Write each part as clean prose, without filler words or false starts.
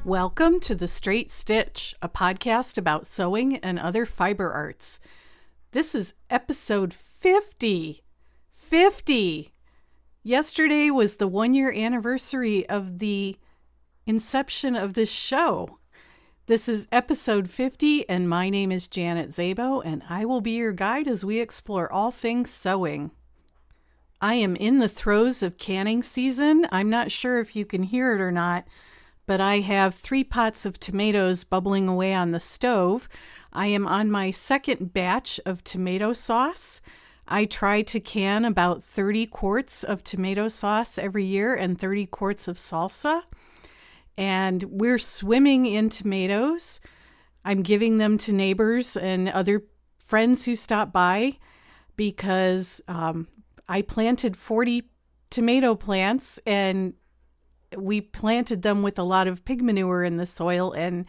Welcome to The Straight Stitch, a podcast about sewing and other fiber arts. This is episode 50. 50! Yesterday was the 1-year anniversary of the inception of this show. This is episode 50, and my name is Janet Szabo, and I will be your guide as we explore all things sewing. I am in the throes of canning season. I'm not sure if you can hear it or not, but I have 3 pots of tomatoes bubbling away on the stove. I am on my second batch of tomato sauce. I try to can about 30 quarts of tomato sauce every year and 30 quarts of salsa. And we're swimming in tomatoes. I'm giving them to neighbors and other friends who stop by because I planted 40 tomato plants, and we planted them with a lot of pig manure in the soil, and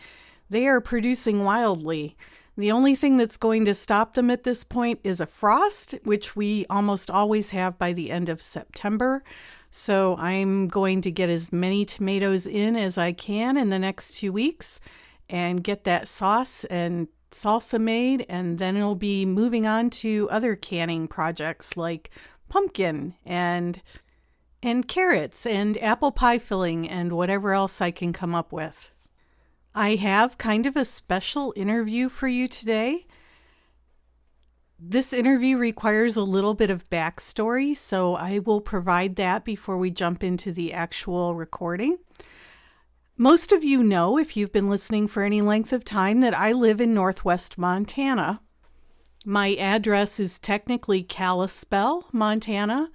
they are producing wildly. The only thing that's going to stop them at this point is a frost, which we almost always have by the end of September. So I'm going to get as many tomatoes in as I can in the next 2 weeks and get that sauce and salsa made, and then it'll be moving on to other canning projects like pumpkin and carrots and apple pie filling and whatever else I can come up with. I have kind of a special interview for you today. This interview requires a little bit of backstory, so I will provide that before we jump into the actual recording. Most of you know, if you've been listening for any length of time, that I live in Northwest Montana. My address is technically Kalispell, Montana,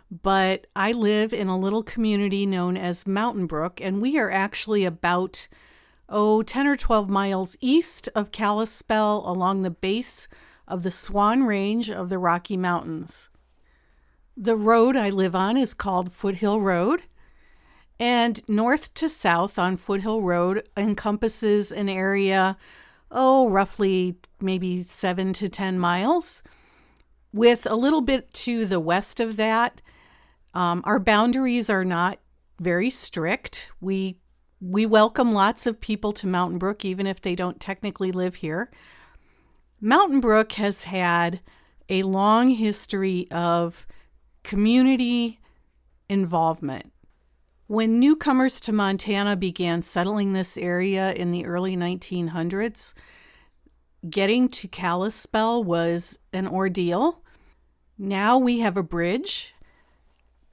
but I live in a little community known as Mountain Brook, and we are actually about 10 or 12 miles east of Kalispell along the base of the Swan Range of the Rocky Mountains. The road I live on is called Foothill Road, and north to south on Foothill Road encompasses an area, roughly maybe 7 to 10 miles. With a little bit to the west of that, our boundaries are not very strict. We welcome lots of people to Mountain Brook, even if they don't technically live here. Mountain Brook has had a long history of community involvement. When newcomers to Montana began settling this area in the early 1900s, getting to Kalispell was an ordeal. Now we have a bridge.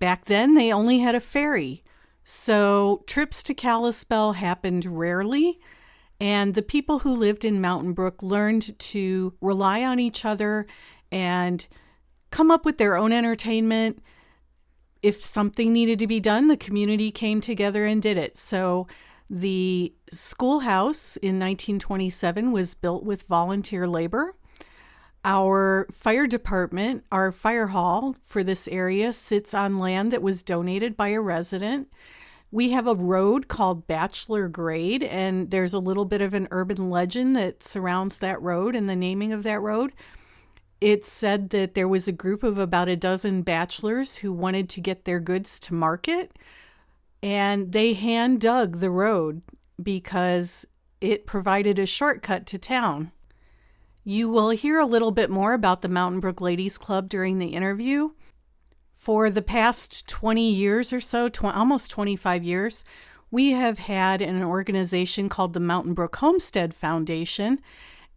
Back then, they only had a ferry. So trips to Kalispell happened rarely, and the people who lived in Mountain Brook learned to rely on each other and come up with their own entertainment. If something needed to be done, the community came together and did it. So the schoolhouse in 1927 was built with volunteer labor. Our fire department, our fire hall for this area, sits on land that was donated by a resident. We have a road called Bachelor Grade, and there's a little bit of an urban legend that surrounds that road and the naming of that road. It's said that there was a group of about a dozen bachelors who wanted to get their goods to market, and they hand dug the road because it provided a shortcut to town. You will hear a little bit more about the Mountain Brook Ladies Club during the interview. For the past 20 years or so, almost 25 years, we have had an organization called the Mountain Brook Homestead Foundation,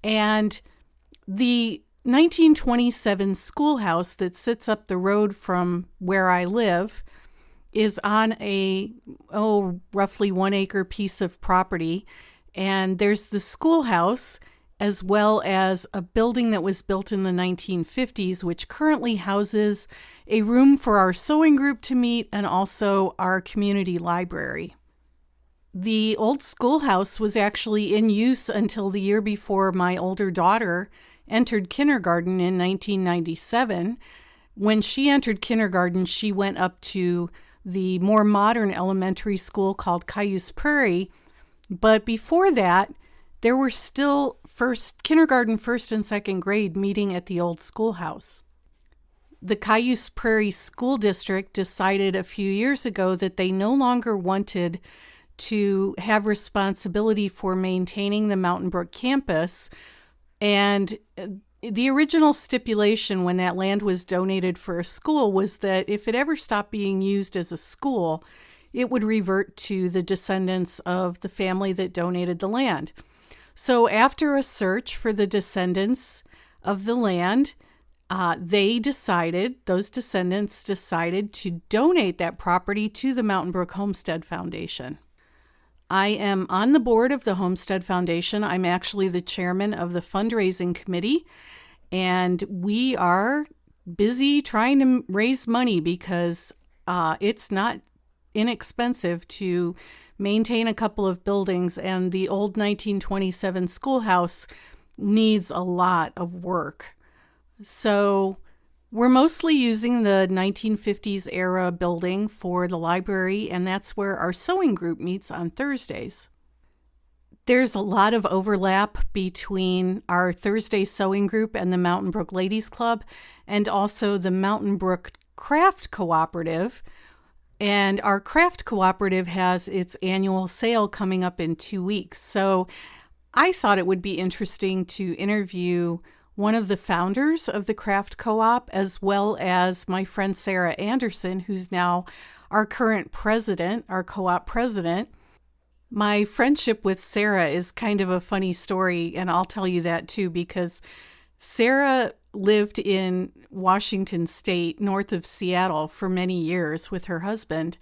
and the 1927 schoolhouse that sits up the road from where I live is on a roughly 1 acre piece of property, and there's the schoolhouse as well as a building that was built in the 1950s, which currently houses a room for our sewing group to meet and also our community library. The old schoolhouse was actually in use until the year before my older daughter entered kindergarten in 1997. When she entered kindergarten, she went up to the more modern elementary school called Cayuse Prairie. But before that, there were still kindergarten, first and second grade meeting at the old schoolhouse. The Cayuse Prairie School District decided a few years ago that they no longer wanted to have responsibility for maintaining the Mountain Brook campus. And the original stipulation when that land was donated for a school was that if it ever stopped being used as a school, it would revert to the descendants of the family that donated the land. So after a search for the descendants of the land, those descendants decided to donate that property to the Mountain Brook Homestead Foundation. I am on the board of the Homestead Foundation. I'm actually the chairman of the fundraising committee, and we are busy trying to raise money because it's not inexpensive to maintain a couple of buildings, and the old 1927 schoolhouse needs a lot of work. So we're mostly using the 1950s era building for the library, and that's where our sewing group meets on Thursdays. There's a lot of overlap between our Thursday sewing group and the Mountain Brook Ladies Club, and also the Mountain Brook Craft Cooperative. And our craft cooperative has its annual sale coming up in 2 weeks. So I thought it would be interesting to interview one of the founders of the craft co-op, as well as my friend Sarah Anderson, who's now our current president, our co-op president. My friendship with Sarah is kind of a funny story, and I'll tell you that too, because Sarah lived in Washington State, north of Seattle, for many years with her husband,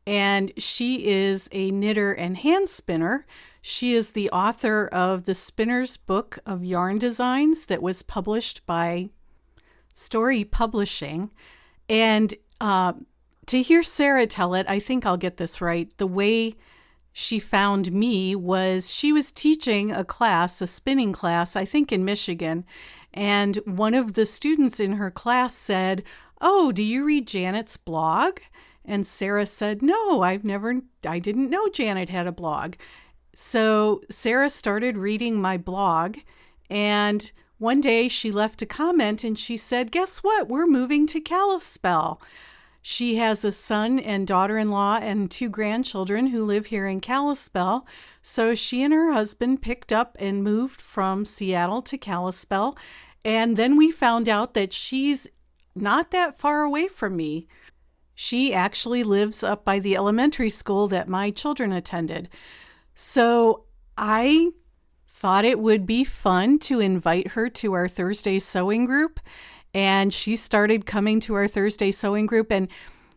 and she is a knitter and hand spinner. She is the author of the Spinner's Book of Yarn Designs that was published by Storey Publishing. And to hear Sarah tell it, I think I'll get this right. The way she found me was she was teaching a class, a spinning class, I think in Michigan. And one of the students in her class said, "Oh, do you read Janet's blog?" And Sarah said, "No, I didn't know Janet had a blog." So Sarah started reading my blog, and one day she left a comment and she said, "Guess what? We're moving to Kalispell." She has a son and daughter-in-law and 2 grandchildren who live here in Kalispell. So she and her husband picked up and moved from Seattle to Kalispell. And then we found out that she's not that far away from me. She actually lives up by the elementary school that my children attended. So I thought it would be fun to invite her to our Thursday sewing group. And she started coming to our Thursday sewing group. And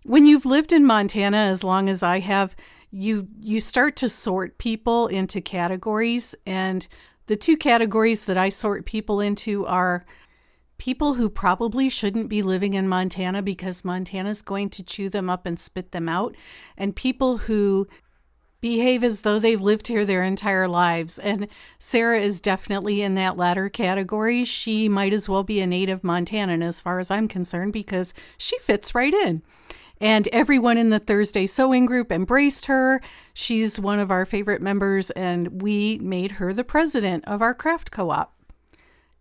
when you've lived in Montana as long as I have, you start to sort people into categories. And the 2 categories that I sort people into are people who probably shouldn't be living in Montana because Montana's going to chew them up and spit them out, and people who behave as though they've lived here their entire lives. And Sarah is definitely in that latter category. She might as well be a native Montanan as far as I'm concerned because she fits right in. And everyone in the Thursday sewing group embraced her. She's one of our favorite members, and we made her the president of our craft co-op.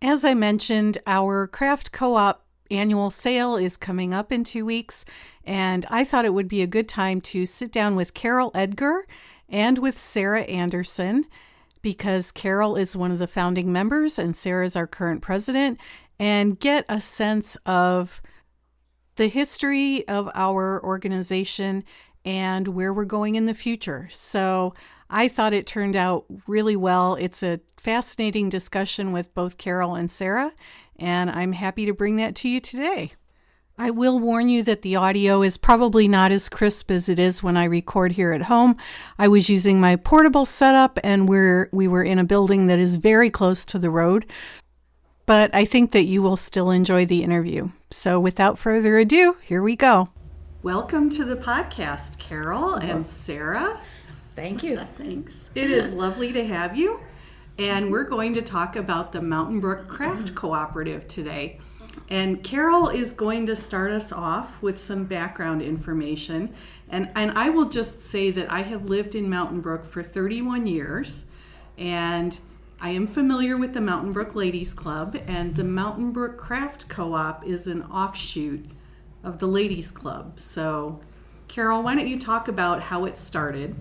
As I mentioned, our craft co-op annual sale is coming up in 2 weeks, and I thought it would be a good time to sit down with Carol Edgar and with Sarah Anderson, because Carol is one of the founding members and Sarah is our current president, and get a sense of the history of our organization and where we're going in the future. So I thought it turned out really well. It's a fascinating discussion with both Carol and Sarah, and I'm happy to bring that to you today. I will warn you that the audio is probably not as crisp as it is when I record here at home. I was using my portable setup, and we were in a building that is very close to the road, but I think that you will still enjoy the interview. So without further ado, here we go. Welcome to the podcast, Carol and Sarah. Thank you. Thanks. It is lovely to have you. And we're going to talk about the Mountain Brook Craft Cooperative today. And Carol is going to start us off with some background information. And I will just say that I have lived in Mountain Brook for 31 years. And I am familiar with the Mountain Brook Ladies Club. And the Mountain Brook Craft Co-op is an offshoot of the Ladies Club. So, Carol, why don't you talk about how it started?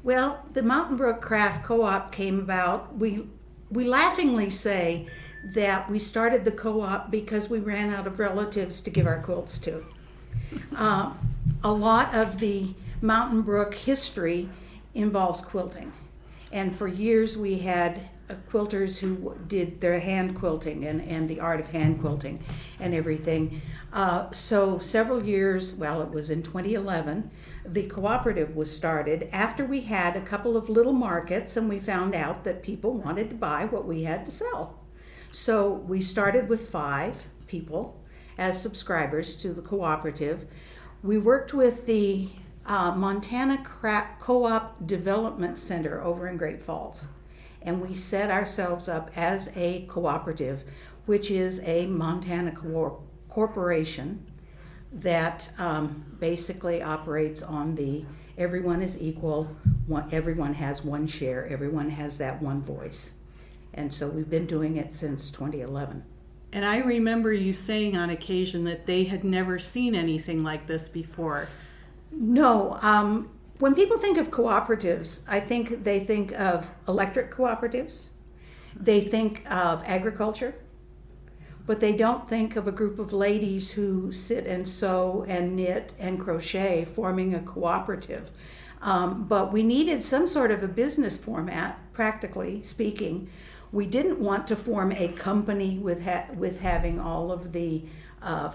Well, the Mountain Brook Craft Co-op came about. We laughingly say that we started the co-op because we ran out of relatives to give our quilts to. A lot of the Mountain Brook history involves quilting. And for years we had quilters who did their hand quilting and the art of hand quilting and everything. So several years, well, it was in 2011, the cooperative was started after we had a couple of little markets and we found out that people wanted to buy what we had to sell. So we started with 5 people as subscribers to the cooperative. We worked with the Montana Co-op Development Center over in Great Falls, and we set ourselves up as a cooperative, which is a Montana corporation that basically operates on the everyone is equal, everyone has one share, everyone has that one voice. And so we've been doing it since 2011. And I remember you saying on occasion that they had never seen anything like this before. No. When people think of cooperatives, I think they think of electric cooperatives. They think of agriculture. But they don't think of a group of ladies who sit and sew and knit and crochet forming a cooperative. But we needed some sort of a business format, practically speaking. We didn't want to form a company with having all of the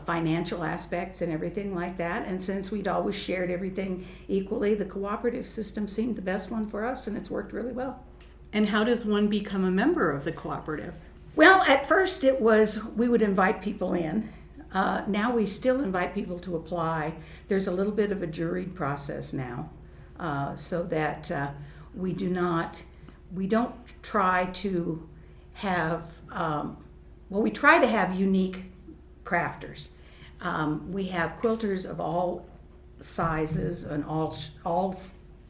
financial aspects and everything like that. And since we'd always shared everything equally, the cooperative system seemed the best one for us, and it's worked really well. And how does one become a member of the cooperative? Well, at first it was we would invite people in. Now we still invite people to apply. There's a little bit of a juried process now, so that we don't try to have, we try to have unique crafters. We have quilters of all sizes and all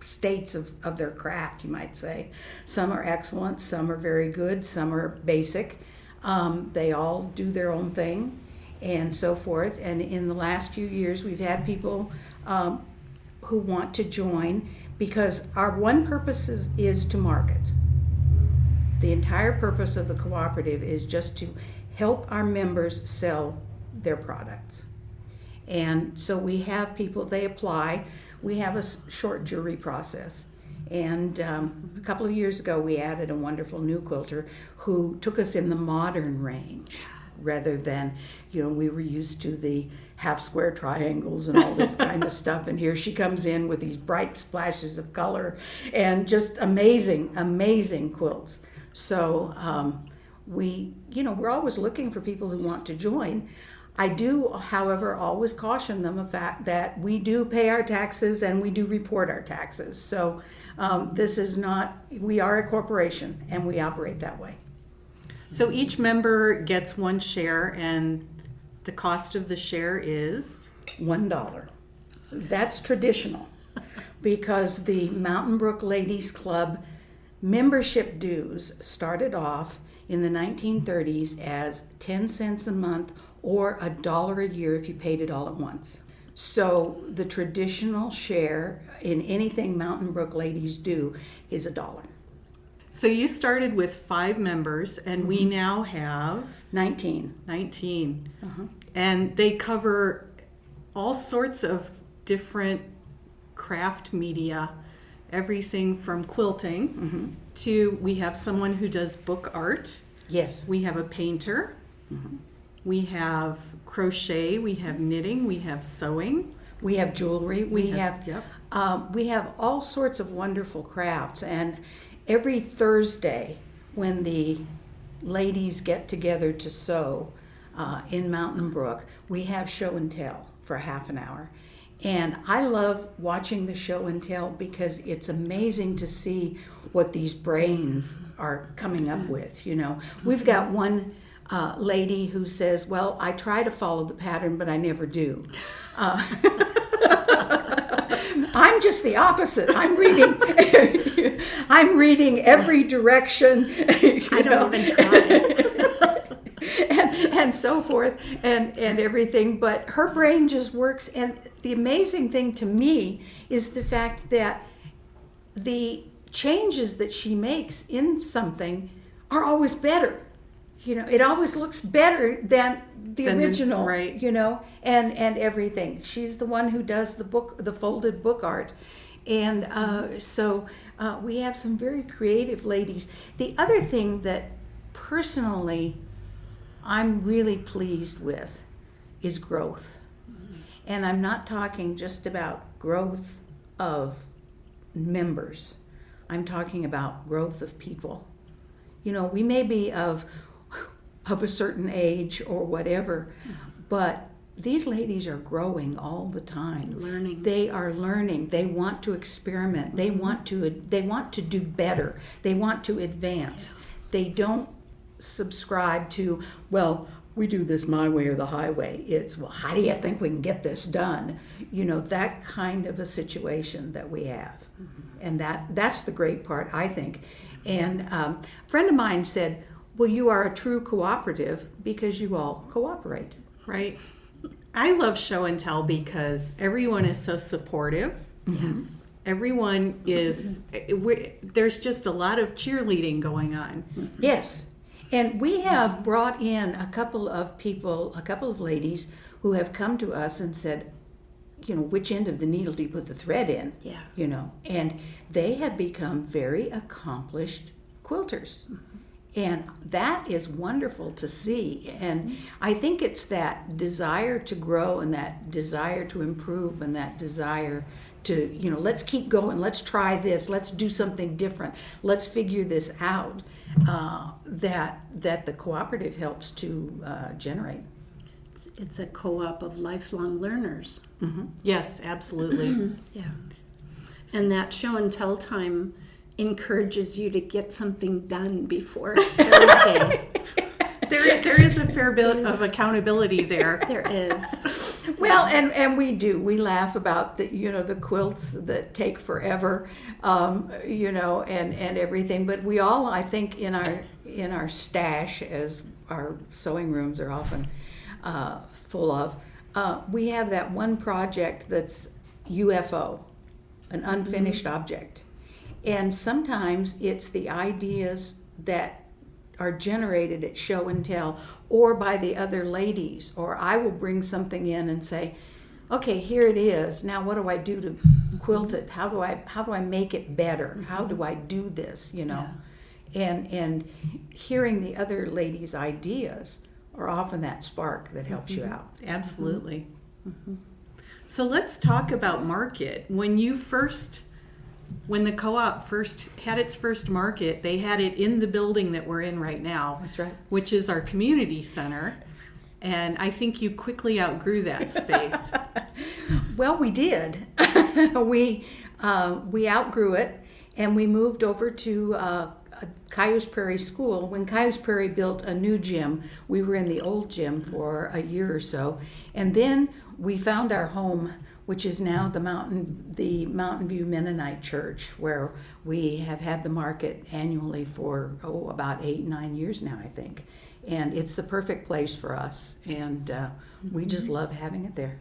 states of their craft, you might say. Some are excellent, some are very good, some are basic. They all do their own thing and so forth. And in the last few years, we've had people who want to join because our one purpose is to market. The entire purpose of the cooperative is just to help our members sell their products. And so we have people, they apply. We have a short jury process. And a couple of years ago, we added a wonderful new quilter who took us in the modern range rather than, we were used to the half square triangles and all this kind of stuff. And here she comes in with these bright splashes of color and just amazing, amazing quilts. So we're always looking for people who want to join. I do, however, always caution them of that we do pay our taxes and we do report our taxes. So this is not, we are a corporation and we operate that way. So each member gets one share and the cost of the share is? $1. That's traditional because the Mountain Brook Ladies Club membership dues started off in the 1930s as 10 cents a month or $1 a year if you paid it all at once. So the traditional share in anything Mountain Brook ladies do is $1. So you started with 5 members and we now have 19. Uh-huh. And they cover all sorts of different craft media, everything from quilting to, we have someone who does book art. Yes. We have a painter. We have crochet, we have knitting, we have sewing. We have jewelry. We have yep. all sorts of wonderful crafts. And every Thursday when the ladies get together to sew in Mountain Brook, we have show and tell for half an hour. And I love watching the show and tell because it's amazing to see what these brains are coming up with. We've got one lady who says, well, I try to follow the pattern, but I never do. I'm just the opposite. I'm reading every direction. I don't even try. and so forth and everything. But her brain just works. And the amazing thing to me is the fact that the changes that she makes in something are always better. It always looks better than the original, right. and everything. She's the one who does the folded book art. And so we have some very creative ladies. The other thing that personally I'm really pleased with is growth. And I'm not talking just about growth of members. I'm talking about growth of people. We may be of a certain age or whatever, but these ladies are growing all the time. Learning. They are learning. They want to experiment. They want to do better. They want to advance. Yeah. They don't subscribe to, well, we do this my way or the highway. It's, well, how do you think we can get this done? That kind of a situation that we have. And that's the great part, I think. And a friend of mine said, well, you are a true cooperative because you all cooperate. Right. I love show and tell because everyone is so supportive. Yes. Everyone is, there's just a lot of cheerleading going on. Yes. And we have brought in a couple of ladies who have come to us and said, which end of the needle do you put the thread in? Yeah. And they have become very accomplished quilters. And that is wonderful to see. And I think it's that desire to grow and that desire to improve and that desire to, let's keep going, let's try this, let's do something different, let's figure this out, that the cooperative helps to generate. It's a co-op of lifelong learners. Mm-hmm. Yes, absolutely. Yeah. And that show and tell time encourages you to get something done before Thursday. There is a fair bit of accountability there. There is. Well, and we do. We laugh about the quilts that take forever, and everything. But we all, I think, in our stash, as our sewing rooms are often full of, we have that one project that's UFO, an unfinished object. And sometimes it's the ideas that are generated at show and tell or by the other ladies, or I will bring something in and say, okay, here it is. Now what do I do to quilt it? How do I make it better? How do I do this, Yeah. And hearing the other ladies' ideas are often that spark that helps you out. Absolutely. Mm-hmm. So let's talk about market. When the co-op first had its first market, they had it in the building that we're in right now. That's right. Which is our community center. And I think you quickly outgrew that space. Well, we did. We outgrew it, and we moved over to Cayuse Prairie School. When Cayuse Prairie built a new gym, we were in the old gym for a year or so. And then we found our home, which is now the Mountain View Mennonite Church, where we have had the market annually for about 8-9 years now, I think. And it's the perfect place for us, and we just love having it there.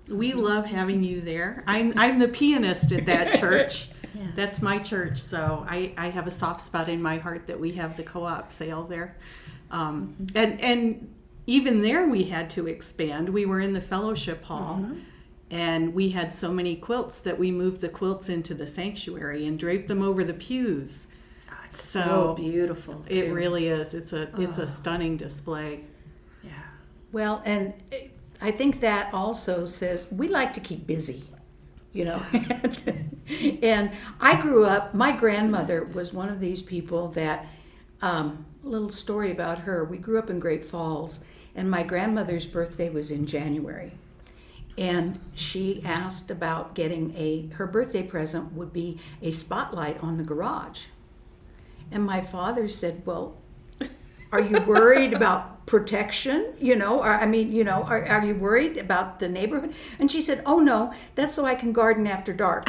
We love having you there. I'm the pianist at that church. Yeah. That's my church, so I have a soft spot in my heart that we have the co-op sale there. And even there we had to expand. We were in the fellowship hall. Mm-hmm. And we had so many quilts that we moved the quilts into the sanctuary and draped them over the pews. Oh, it's so beautiful. Too. It really is. It's a stunning display. Yeah. Well, and I think that also says we like to keep busy, And I grew up, my grandmother was one of these people that, a little story about her. We grew up in Great Falls, and my grandmother's birthday was in January. And she asked about getting her birthday present would be a spotlight on the garage. And my father said, well, are you worried about protection? Are you worried about the neighborhood? And she said, oh no, that's so I can garden after dark.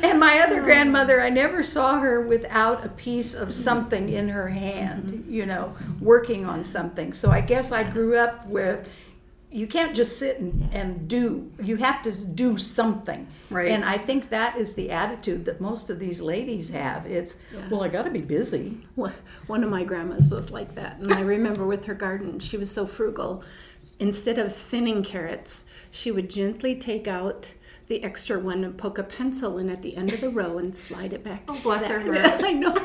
And my other grandmother, I never saw her without a piece of something in her hand, working on something. So I guess I grew up with you can't just sit and do. You have to do something. Right. And I think that is the attitude that most of these ladies have. It's, well, I got to be busy. One of my grandmas was like that. And I remember with her garden, she was so frugal. Instead of thinning carrots, she would gently take out the extra one and poke a pencil in at the end of the row and slide it back. Oh, bless her heart. I know.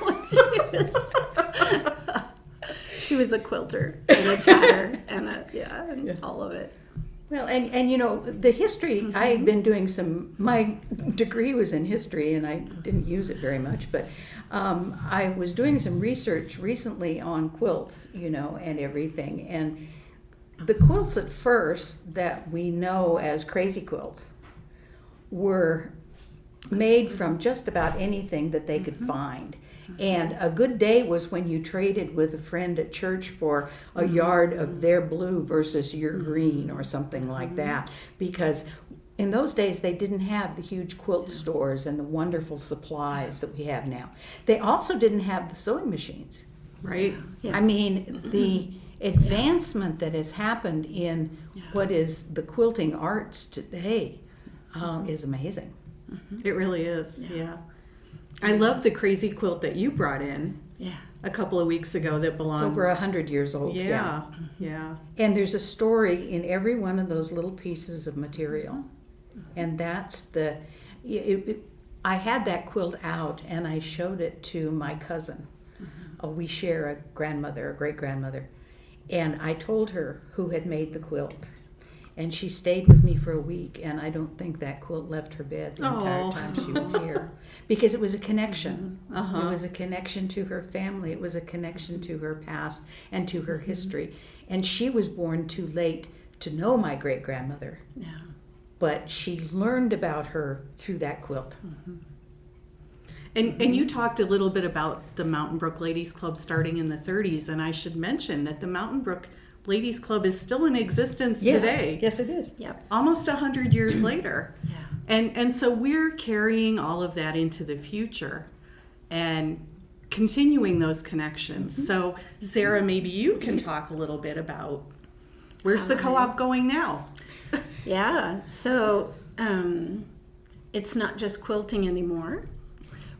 She was a quilter and a tatter and all of it. Well, and you know, the history, I've been doing my degree was in history and I didn't use it very much, but I was doing some research recently on quilts, you know, and everything. And the quilts at first that we know as crazy quilts were made from just about anything that they could find. And a good day was when you traded with a friend at church for a yard of their blue versus your green or something like that. Because in those days they didn't have the huge quilt stores and the wonderful supplies that we have now. They also didn't have the sewing machines. Right. I mean, the advancement that has happened in what is the quilting arts today is amazing. It really is. Yeah. I love the crazy quilt that you brought in a couple of weeks ago that belonged. It's over 100 years old. Yeah. And there's a story in every one of those little pieces of material. And that's I had that quilt out and I showed it to my cousin. We share a grandmother, a great grandmother. And I told her who had made the quilt. And she stayed with me for a week, and I don't think that quilt left her bed the entire time she was here. Because it was a connection. It was a connection to her family. It was a connection to her past and to her history. And she was born too late to know my great-grandmother. Yeah. But she learned about her through that quilt. And you talked a little bit about the Mountain Brook Ladies Club starting in the 30s, and I should mention that the Mountain Brook Ladies Club is still in existence today. Yes, it is. Yep. Almost 100 years later. Yeah. And so we're carrying all of that into the future and continuing those connections. So Sarah, maybe you can talk a little bit about where's the co-op going now? Yeah, so it's not just quilting anymore.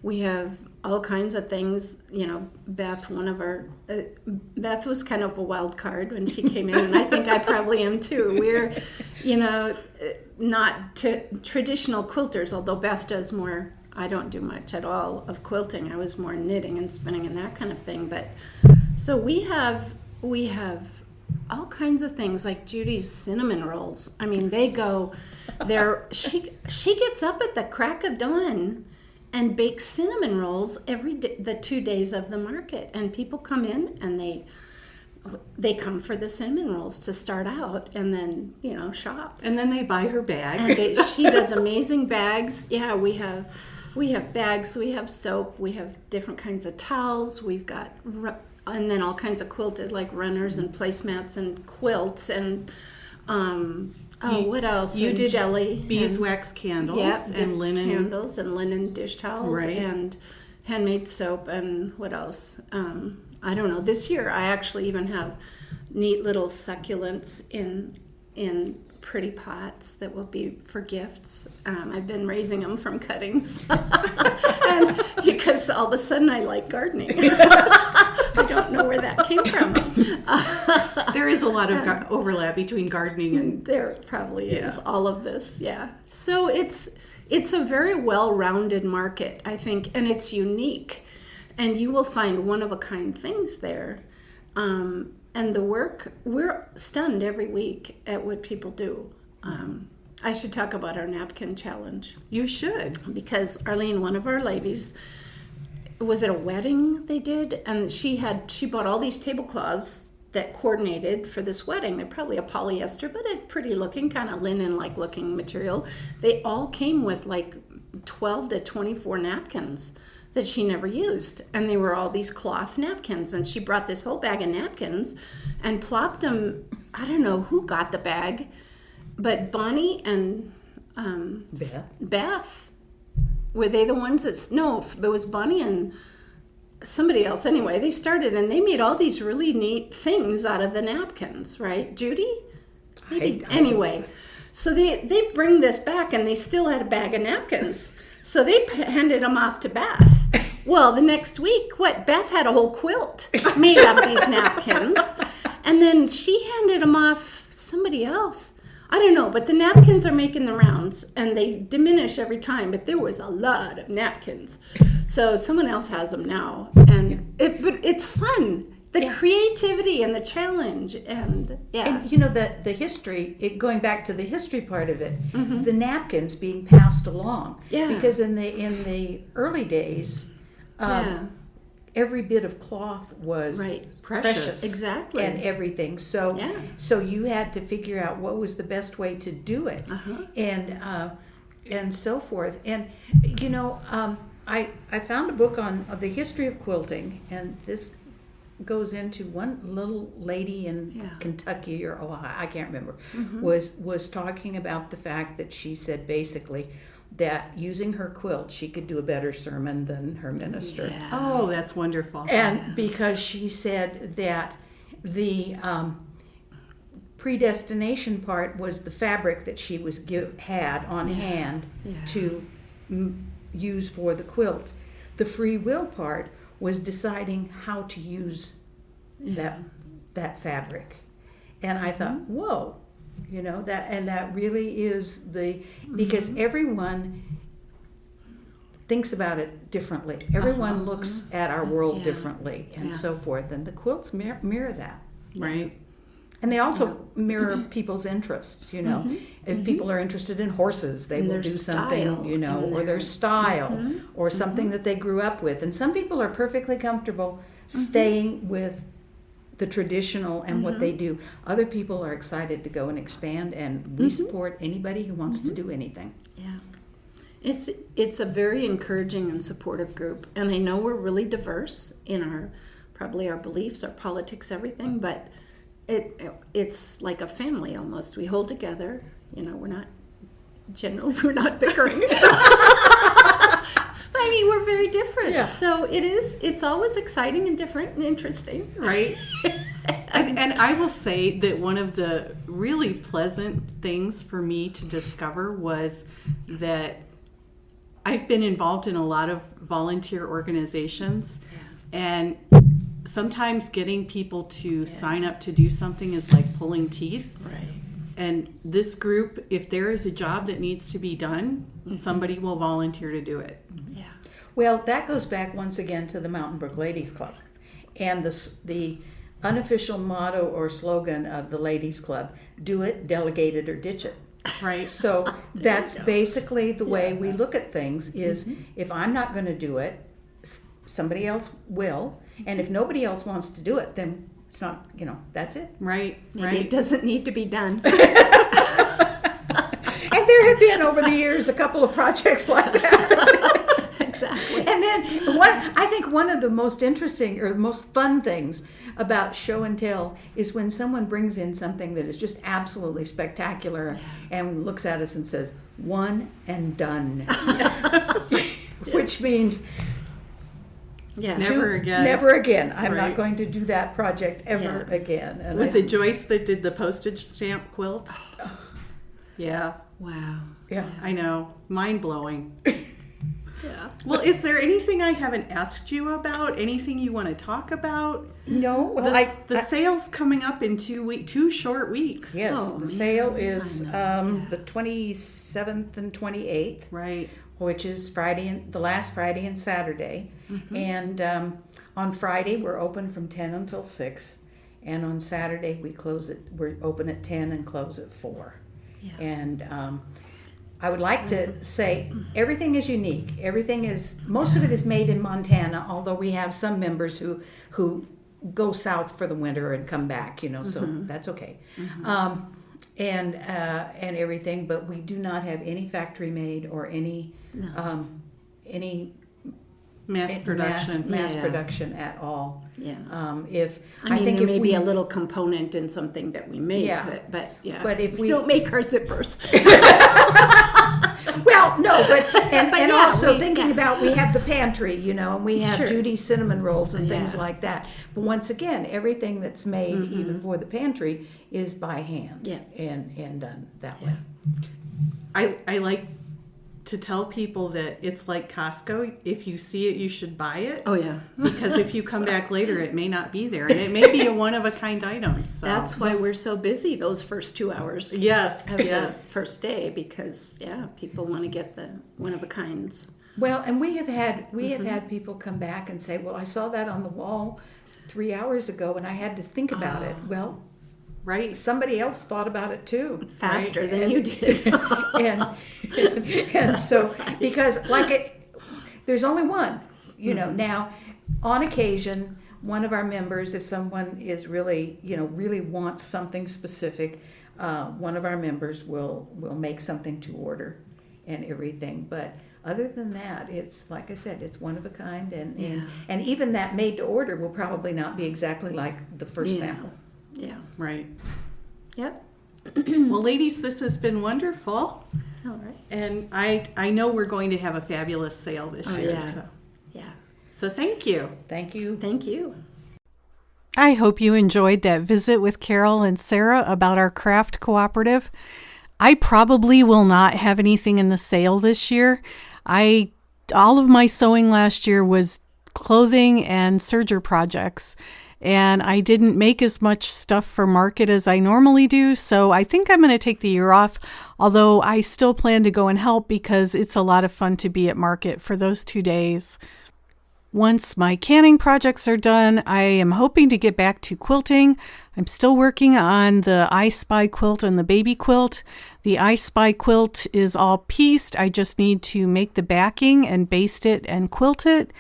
We have all kinds of things. You know, Beth was kind of a wild card when she came in, and I think I probably am too. We're, you know, not traditional quilters, although Beth does more. I don't do much at all of quilting. I was more knitting and spinning and that kind of thing. But so we have all kinds of things, like Judy's cinnamon rolls. I mean, they go there. She gets up at the crack of dawn and bakes cinnamon rolls every day, the 2 days of the market, and people come in and they come for the cinnamon rolls to start out, and then shop. And then they buy her bags. And she does amazing bags. Yeah, we have bags, we have soap, we have different kinds of towels, we've got, and then all kinds of quilted, like runners and placemats and quilts and what else? You did jelly, beeswax candles and linen candles and linen dish towels, right, and handmade soap, and what else? I don't know. This year I actually even have neat little succulents in pretty pots that will be for gifts. I've been raising them from cuttings, and because all of a sudden I like gardening. I don't know where that came from. There is a lot of overlap between gardening and... There probably is, all of this, yeah. So it's a very well-rounded market, I think, and it's unique. And you will find one-of-a-kind things there. And the work, we're stunned every week at what people do. I should talk about our napkin challenge. You should. Because Arlene, one of our ladies... Was it a wedding they did? And she bought all these tablecloths that coordinated for this wedding. They're probably a polyester, but a pretty looking, kind of linen-like looking material. They all came with like 12 to 24 napkins that she never used. And they were all these cloth napkins. And she brought this whole bag of napkins and plopped them. I don't know who got the bag, but Bonnie and Beth. Were they the ones that... No, it was Bonnie and somebody else. Anyway, they started and they made all these really neat things out of the napkins, right? Judy? Maybe. Anyway, so they bring this back, and they still had a bag of napkins. So they handed them off to Beth. Well, the next week, Beth had a whole quilt made of these napkins. And then she handed them off to somebody else. I don't know, but the napkins are making the rounds, and they diminish every time. But there was a lot of napkins. So someone else has them now. And but it's fun. The creativity and the challenge, and the history. Going back to the history part of it, the napkins being passed along. Yeah. Because in the early days, every bit of cloth was precious. Exactly. And everything. So you had to figure out what was the best way to do it, and so forth. And I found a book on the history of quilting, and this goes into one little lady in Kentucky or Ohio, I can't remember, was talking about the fact that she said basically that using her quilt she could do a better sermon than her minister. Yeah. Oh, that's wonderful. And because she said that the predestination part was the fabric that she had on hand to use for the quilt. The free will part was deciding how to use that fabric. And I thought, whoa, that really is because everyone thinks about it differently. Everyone looks at our world differently and so forth. And the quilts mirror that. Right. And they also mirror people's interests, If people are interested in horses, they will do something, or their style, or something that they grew up with. And some people are perfectly comfortable staying with the traditional and what they do. Other people are excited to go and expand, and we support anybody who wants to do anything. Yeah. It's a very encouraging and supportive group. And I know we're really diverse in our beliefs, our politics, everything, but it's like a family almost. We hold together. We're not bickering. I mean, we're very different. Yeah. So it's always exciting and different and interesting. Right. and I will say that one of the really pleasant things for me to discover was that I've been involved in a lot of volunteer organizations, and sometimes getting people to sign up to do something is like pulling teeth. Right. And this group, if there is a job that needs to be done, somebody will volunteer to do it. Yeah. Well, that goes back once again to the Mountain Brook Ladies Club. And the unofficial motto or slogan of the Ladies Club, do it, delegate it, or ditch it. Right. So that's basically the way we look at things is if I'm not going to do it, somebody else will. And if nobody else wants to do it, then it's not, that's it. Right. Maybe it doesn't need to be done. And there have been over the years a couple of projects like that. Exactly. And then I think one of the most interesting or most fun things about show and tell is when someone brings in something that is just absolutely spectacular and looks at us and says, one and done. Which means never again. Never again. I'm not going to do that project ever again. And was it Joyce that did the postage stamp quilt? Yeah. Wow. Yeah. I know. Mind blowing. Yeah. Well, is there anything I haven't asked you about? Anything you want to talk about? No. Well, the sale's coming up in 2 short weeks. Yes. The sale is the 27th and 28th. Right. Which is the last Friday and Saturday. And on Friday, we're open from 10 until 6. And on Saturday, we're open at 10 and close at 4. Yeah. And I would like to say everything is unique. Most of it is made in Montana, although we have some members who go south for the winter and come back, so that's okay. And everything, but we do not have any factory made or any mass production at all. Yeah. I think there may be a little component in something that we make, but if we don't make our zippers. Well, no, but and yeah, also thinking about, we have the pantry, and we have Sure. Judy's cinnamon rolls and things Yeah. like that. But once again, everything that's made, even for the pantry, is by hand. Yeah. And done that way. I like to tell people that it's like Costco. If you see it, you should buy it. Oh, yeah. Because if you come back later, it may not be there. And it may be a one-of-a-kind item. So. That's why we're so busy those first 2 hours Yes, of the yes. first day, because, people want to get the one-of-a-kinds. Well, and we have had people come back and say, well, I saw that on the wall 3 hours ago and I had to think about it. Well, Right. somebody else thought about it too. Faster right? than you did. and so, because there's only one, now on occasion, one of our members, if someone is really, really wants something specific, one of our members will make something to order and everything. But other than that, it's, like I said, it's one of a kind. And even that made to order will probably not be exactly like the first sample. Yeah. Right. Yep. Well, ladies, this has been wonderful. All right. And I know we're going to have a fabulous sale this year. Yeah. So. Yeah. So thank you. Thank you. Thank you. I hope you enjoyed that visit with Carol and Sarah about our craft cooperative. I probably will not have anything in the sale this year. All of my sewing last year was clothing and serger projects, and I didn't make as much stuff for market as I normally do, so I think I'm going to take the year off, although I still plan to go and help because it's a lot of fun to be at market for those 2 days. Once my canning projects are done, I am hoping to get back to quilting. I'm still working on the I Spy quilt and the baby quilt. The I Spy quilt is all pieced. I just need to make the backing and baste it and quilt it.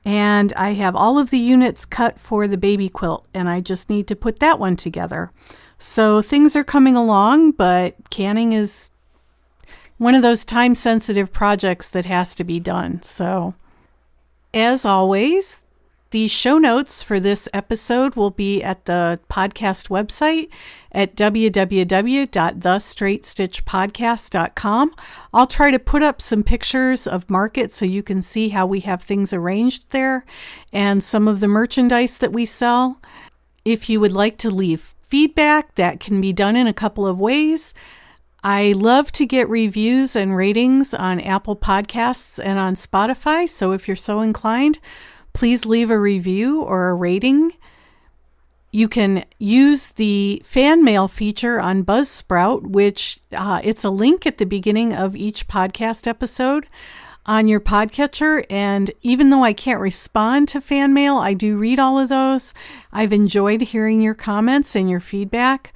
And I have all of the units cut for the baby quilt, and I just need to put that one together. So things are coming along, but canning is one of those time-sensitive projects that has to be done. So, as always, the show notes for this episode will be at the podcast website at www.thestraightstitchpodcast.com. I'll try to put up some pictures of market so you can see how we have things arranged there and some of the merchandise that we sell. If you would like to leave feedback, that can be done in a couple of ways. I love to get reviews and ratings on Apple Podcasts and on Spotify, so if you're so inclined, please leave a review or a rating. You can use the fan mail feature on Buzzsprout, which it's a link at the beginning of each podcast episode on your podcatcher. And even though I can't respond to fan mail, I do read all of those. I've enjoyed hearing your comments and your feedback.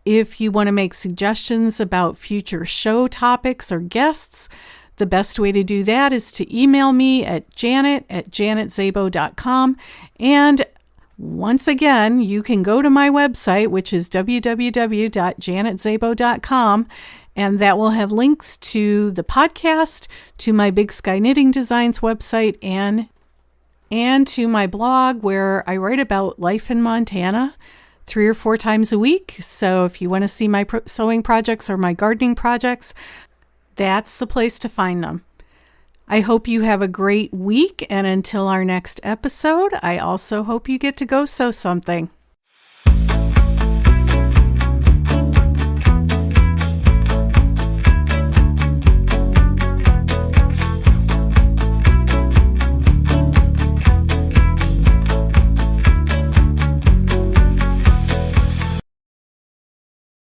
If you want to make suggestions about future show topics or guests, the best way to do that is to email me at janet@janetzabo.com. And once again, you can go to my website, which is www.janetzabo.com, and that will have links to the podcast, to my Big Sky Knitting Designs website, and to my blog where I write about life in Montana 3 or 4 times a week. So if you want to see my sewing projects or my gardening projects, that's the place to find them. I hope you have a great week, and until our next episode, I also hope you get to go sew something.